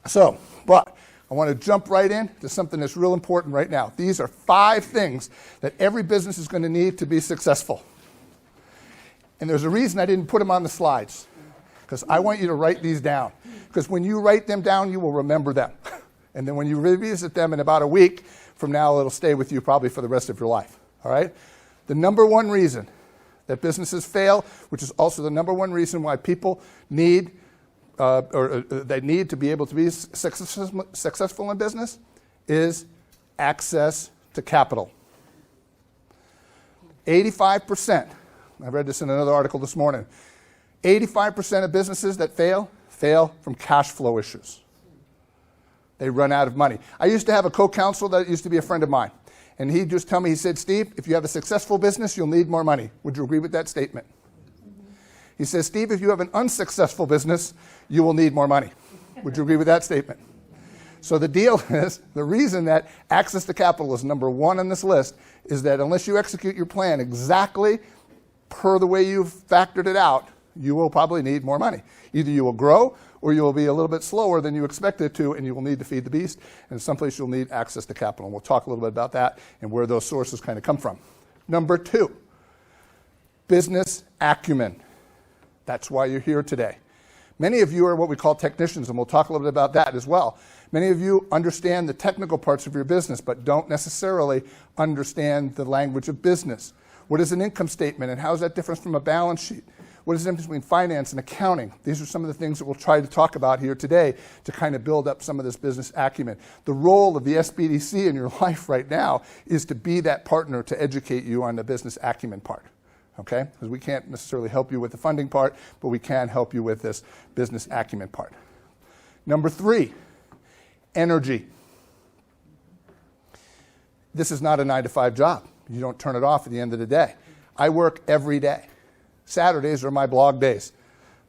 So, but I want to jump right in to something that's real important right now. These are 5 things that every business is going to need to be successful. And there's a reason I didn't put them on the slides, because I want you to write these down. Because when you write them down, you will remember them. And then when you revisit them in about a week from now, it'll stay with you probably for the rest of your life. All right? The number one reason that businesses fail, which is also the number one reason why people need they need to be able to be successful in business, is access to capital. 85%, I read this in another article this morning, 85% of businesses that fail from cash flow issues. They run out of money. I used to have a co-counsel that used to be a friend of mine. And he'd just tell me, he said, Steve, if you have a successful business, you'll need more money. Would you agree with that statement? He says, Steve, if you have an unsuccessful business, you will need more money. Would you agree with that statement? So the deal is, the reason that access to capital is number one on this list is that unless you execute your plan exactly per the way you've factored it out, you will probably need more money. Either you will grow or you will be a little bit slower than you expected to, and you will need to feed the beast, and someplace you'll need access to capital. And we'll talk a little bit about that and where those sources kind of come from. Number 2, business acumen. That's why you're here today. Many of you are what we call technicians, and we'll talk a little bit about that as well. Many of you understand the technical parts of your business, but don't necessarily understand the language of business. What is an income statement, and how is that different from a balance sheet? What is the difference between finance and accounting? These are some of the things that we'll try to talk about here today to kind of build up some of this business acumen. The role of the SBDC in your life right now is to be that partner to educate you on the business acumen part. Okay? Because we can't necessarily help you with the funding part, but we can help you with this business acumen part. Number 3, energy. This is not a 9-to-5 job. You don't turn it off at the end of the day. I work every day. Saturdays are my blog days.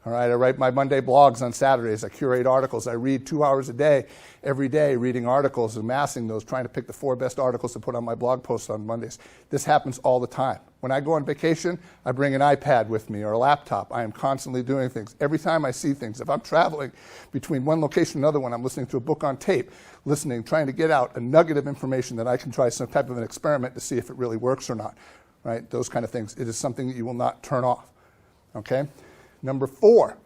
All right, I write my Monday blogs on Saturdays. I curate articles. I read 2 hours a day, every day, reading articles, amassing those, trying to pick the 4 best articles to put on my blog posts on Mondays. This happens all the time. When I go on vacation, I bring an iPad with me or a laptop. I am constantly doing things. Every time I see things, if I'm traveling between one location and another one, I'm listening to a book on tape, trying to get out a nugget of information that I can try some type of an experiment to see if it really works or not. Right? Those kind of things. It is something that you will not turn off. Okay? Number 4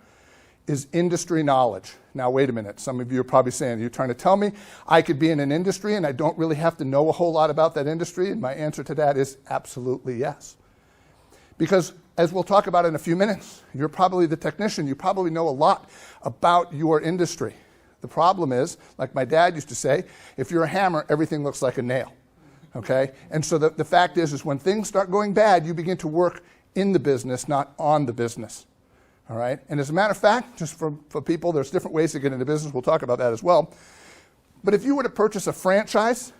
is industry knowledge. Now, wait a minute. Some of you are probably saying, you're trying to tell me I could be in an industry and I don't really have to know a whole lot about that industry? And my answer to that is absolutely yes. Because, as we'll talk about in a few minutes, you're probably the technician. You probably know a lot about your industry. The problem is, like my dad used to say, if you're a hammer, everything looks like a nail. Okay? And so the fact is when things start going bad, you begin to work in the business, not on the business. All right? And as a matter of fact, just for people, there's different ways to get into business. We'll talk about that as well. But if you were to purchase a franchise,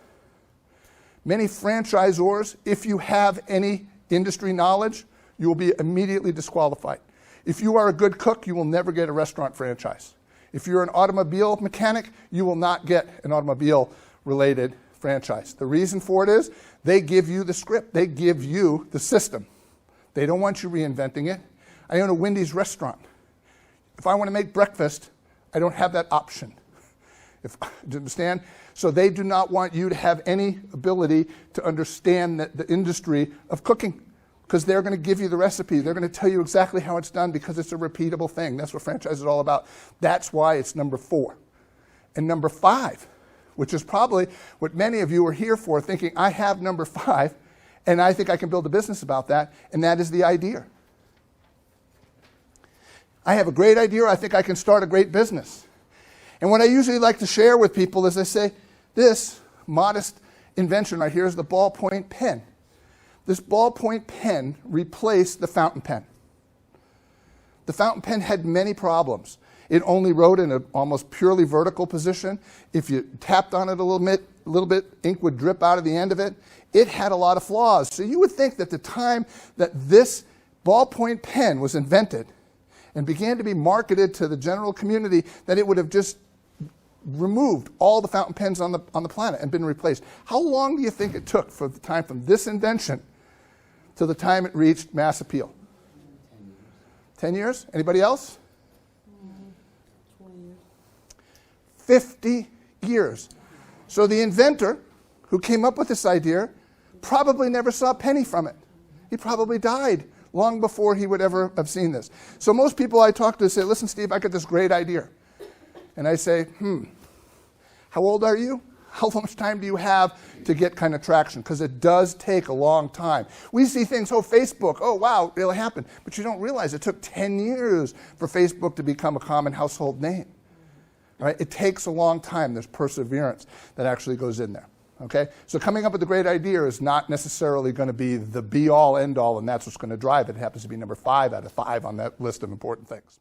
many franchisors, if you have any industry knowledge, you will be immediately disqualified. If you are a good cook, you will never get a restaurant franchise. If you're an automobile mechanic, you will not get an automobile-related franchise. The reason for it is they give you the script. They give you the system. They don't want you reinventing it. I own a Wendy's restaurant. If I want to make breakfast, I don't have that option. Do you understand? So they do not want you to have any ability to understand the industry of cooking, because they're going to give you the recipe. They're going to tell you exactly how it's done because it's a repeatable thing. That's what franchise is all about. That's why it's number 4. And number 5, which is probably what many of you are here for, thinking, I have number 5, and I think I can build a business about that, and that is the idea. I have a great idea. I think I can start a great business. And what I usually like to share with people is I say, this modest invention right here is the ballpoint pen. This ballpoint pen replaced the fountain pen. The fountain pen had many problems. It only wrote in an almost purely vertical position. If you tapped on it a little bit, ink would drip out of the end of it. It had a lot of flaws. So you would think that the time that this ballpoint pen was invented and began to be marketed to the general community, that it would have just removed all the fountain pens on the planet and been replaced. How long do you think it took for the time from this invention to the time it reached mass appeal? 10 years. Anybody else? 20 years. 50 years. So the inventor who came up with this idea probably never saw a penny from it. He probably died long before he would ever have seen this. So most people I talk to say, listen, Steve, I got this great idea. And I say, how old are you? How much time do you have to get kind of traction? Because it does take a long time. We see things, Facebook, wow, it'll happen. But you don't realize it took 10 years for Facebook to become a common household name. Right? It takes a long time. There's perseverance that actually goes in there. Okay? So coming up with a great idea is not necessarily going to be the be-all, end-all, and that's what's going to drive it. It happens to be number 5 out of 5 on that list of important things.